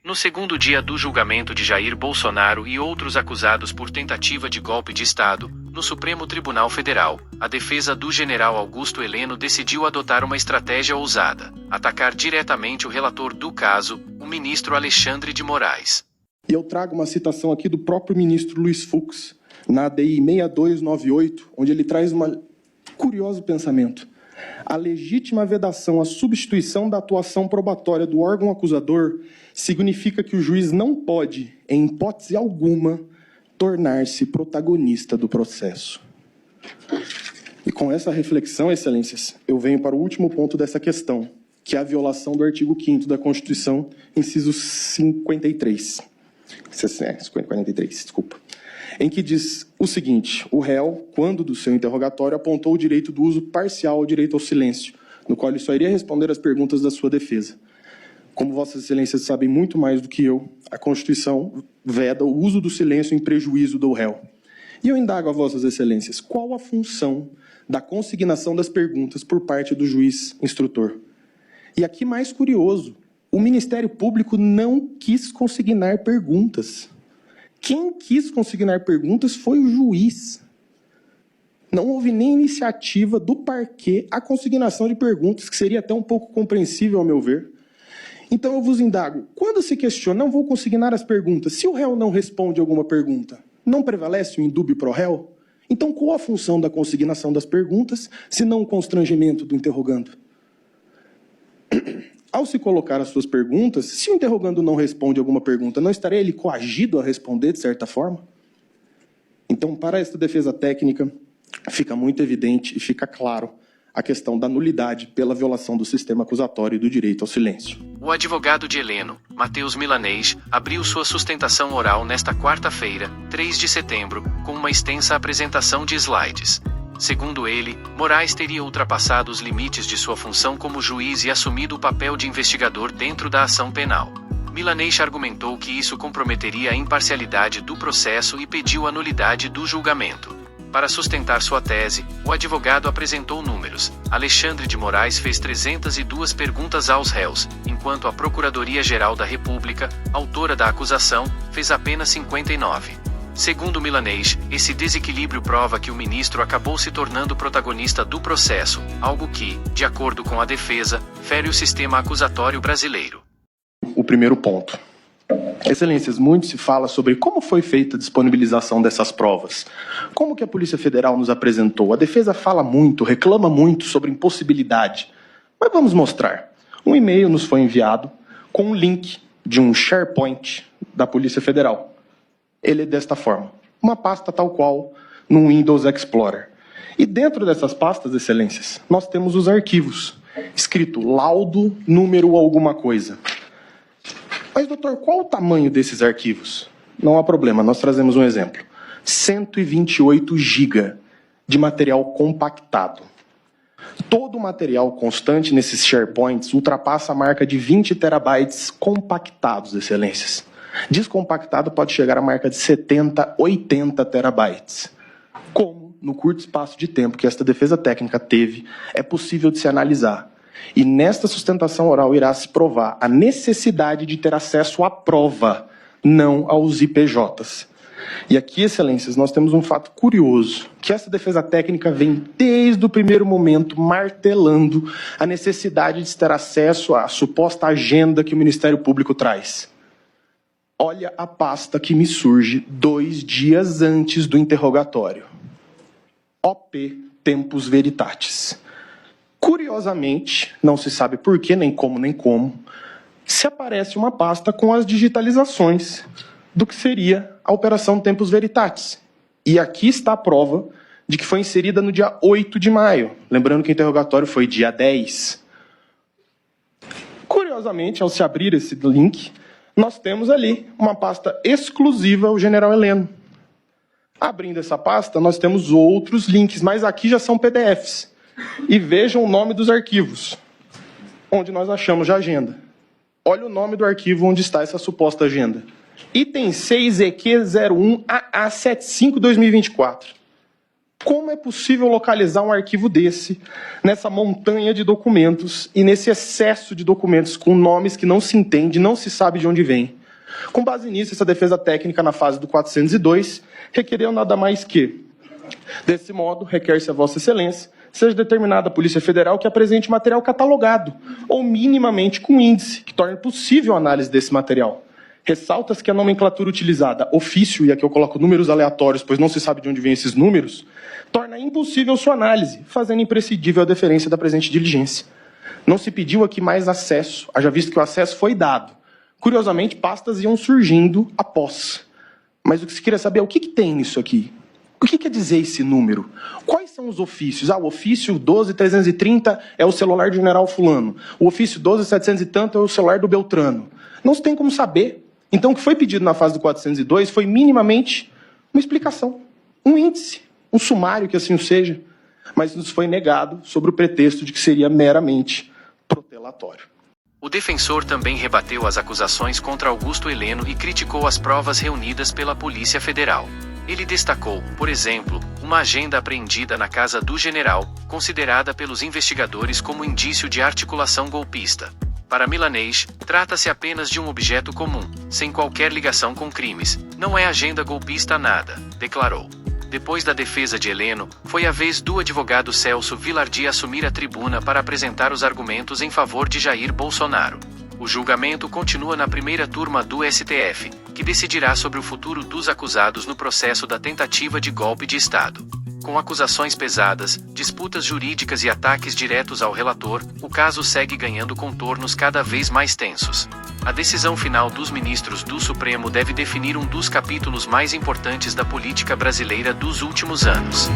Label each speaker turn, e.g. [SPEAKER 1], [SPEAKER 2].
[SPEAKER 1] No segundo dia do julgamento de Jair Bolsonaro e outros acusados por tentativa de golpe de Estado, no Supremo Tribunal Federal, a defesa do general Augusto Heleno decidiu adotar uma estratégia ousada: atacar diretamente o relator do caso, o ministro Alexandre de Moraes.
[SPEAKER 2] E eu trago uma citação aqui do próprio ministro Luiz Fux, na ADI 6298, onde ele traz um curioso pensamento. A legítima vedação à substituição da atuação probatória do órgão acusador significa que o juiz não pode, em hipótese alguma, tornar-se protagonista do processo. E com essa reflexão, excelências, eu venho para o último ponto dessa questão, que é a violação do artigo 5º da Constituição, inciso 43, em que diz o seguinte: o réu, quando do seu interrogatório, apontou o direito do uso parcial ao direito ao silêncio, no qual ele só iria responder às perguntas da sua defesa. Como vossas excelências sabem muito mais do que eu, a Constituição veda o uso do silêncio em prejuízo do réu. E eu indago a vossas excelências, qual a função da consignação das perguntas por parte do juiz instrutor? E aqui mais curioso, o Ministério Público não quis consignar perguntas. Quem quis consignar perguntas foi o juiz. Não houve nem iniciativa do parquê a consignação de perguntas, que seria até um pouco compreensível, ao meu ver. Então eu vos indago, quando se questiona, não vou consignar as perguntas, se o réu não responde alguma pergunta, não prevalece o indúbio pro réu? Então qual a função da consignação das perguntas, se não o constrangimento do interrogando? Ao se colocar as suas perguntas, se o interrogando não responde alguma pergunta, não estaria ele coagido a responder de certa forma? Então, para esta defesa técnica, fica muito evidente e fica claro a questão da nulidade pela violação do sistema acusatório e do direito ao silêncio.
[SPEAKER 1] O advogado de Heleno, Matheus Milanês, abriu sua sustentação oral nesta quarta-feira, 3 de setembro, com uma extensa apresentação de slides. Segundo ele, Moraes teria ultrapassado os limites de sua função como juiz e assumido o papel de investigador dentro da ação penal. Milanês argumentou que isso comprometeria a imparcialidade do processo e pediu a nulidade do julgamento. Para sustentar sua tese, o advogado apresentou números. Alexandre de Moraes fez 302 perguntas aos réus, enquanto a Procuradoria-Geral da República, autora da acusação, fez apenas 59. Segundo Milanês, esse desequilíbrio prova que o ministro acabou se tornando protagonista do processo, algo que, de acordo com a defesa, fere o sistema acusatório brasileiro.
[SPEAKER 2] O primeiro ponto. Excelências, muito se fala sobre como foi feita a disponibilização dessas provas. Como que a Polícia Federal nos apresentou? A defesa fala muito, reclama muito sobre impossibilidade. Mas vamos mostrar. Um e-mail nos foi enviado com um link de um SharePoint da Polícia Federal. Ele é desta forma, uma pasta tal qual no Windows Explorer. E dentro dessas pastas, excelências, nós temos os arquivos, escrito laudo, número alguma coisa. Mas, doutor, qual o tamanho desses arquivos? Não há problema, nós trazemos um exemplo. 128 GB de material compactado. Todo o material constante nesses SharePoints ultrapassa a marca de 20 terabytes compactados, excelências. Descompactado pode chegar à marca de 70, 80 terabytes. Como, no curto espaço de tempo que esta defesa técnica teve, é possível de se analisar. E nesta sustentação oral irá se provar a necessidade de ter acesso à prova, não aos IPJs. E aqui, excelências, nós temos um fato curioso, que essa defesa técnica vem desde o primeiro momento martelando a necessidade de ter acesso à suposta agenda que o Ministério Público traz. Olha a pasta que me surge 2 dias antes do interrogatório. OP Tempus Veritatis. Curiosamente, não se sabe por que, nem como, se aparece uma pasta com as digitalizações do que seria a Operação Tempus Veritatis. E aqui está a prova de que foi inserida no dia 8 de maio. Lembrando que o interrogatório foi dia 10. Curiosamente, ao se abrir esse link, nós temos ali uma pasta exclusiva ao general Heleno. Abrindo essa pasta, nós temos outros links, mas aqui já são PDFs. E vejam o nome dos arquivos, onde nós achamos a agenda. Olha o nome do arquivo onde está essa suposta agenda. Item 6 EQ01AA75-2024. Como é possível localizar um arquivo desse, nessa montanha de documentos e nesse excesso de documentos com nomes que não se entende, não se sabe de onde vem? Com base nisso, essa defesa técnica na fase do 402 requereu nada mais que: desse modo, requer-se a Vossa Excelência seja determinada a Polícia Federal que apresente material catalogado, ou minimamente com índice, que torne possível a análise desse material. Ressalta-se que a nomenclatura utilizada, ofício, e aqui eu coloco números aleatórios, pois não se sabe de onde vêm esses números, torna impossível sua análise, fazendo imprescindível a deferência da presente diligência. Não se pediu aqui mais acesso, haja visto que o acesso foi dado. Curiosamente, pastas iam surgindo após. Mas o que se queria saber é o que tem nisso aqui? O que quer dizer esse número? Quais são os ofícios? O ofício 12330 é o celular do general fulano. O ofício 12700 e tanto é o celular do Beltrano. Não se tem como saber. Então, o que foi pedido na fase do 402 foi minimamente uma explicação, um índice, um sumário que assim o seja. Mas nos foi negado sob o pretexto de que seria meramente protelatório.
[SPEAKER 1] O defensor também rebateu as acusações contra Augusto Heleno e criticou as provas reunidas pela Polícia Federal. Ele destacou, por exemplo, uma agenda apreendida na casa do general, considerada pelos investigadores como indício de articulação golpista. Para Milanês, trata-se apenas de um objeto comum, sem qualquer ligação com crimes. Não é agenda golpista nada, declarou. Depois da defesa de Heleno, foi a vez do advogado Celso Vilardi assumir a tribuna para apresentar os argumentos em favor de Jair Bolsonaro. O julgamento continua na primeira turma do STF, que decidirá sobre o futuro dos acusados no processo da tentativa de golpe de Estado. Com acusações pesadas, disputas jurídicas e ataques diretos ao relator, o caso segue ganhando contornos cada vez mais tensos. A decisão final dos ministros do Supremo deve definir um dos capítulos mais importantes da política brasileira dos últimos anos.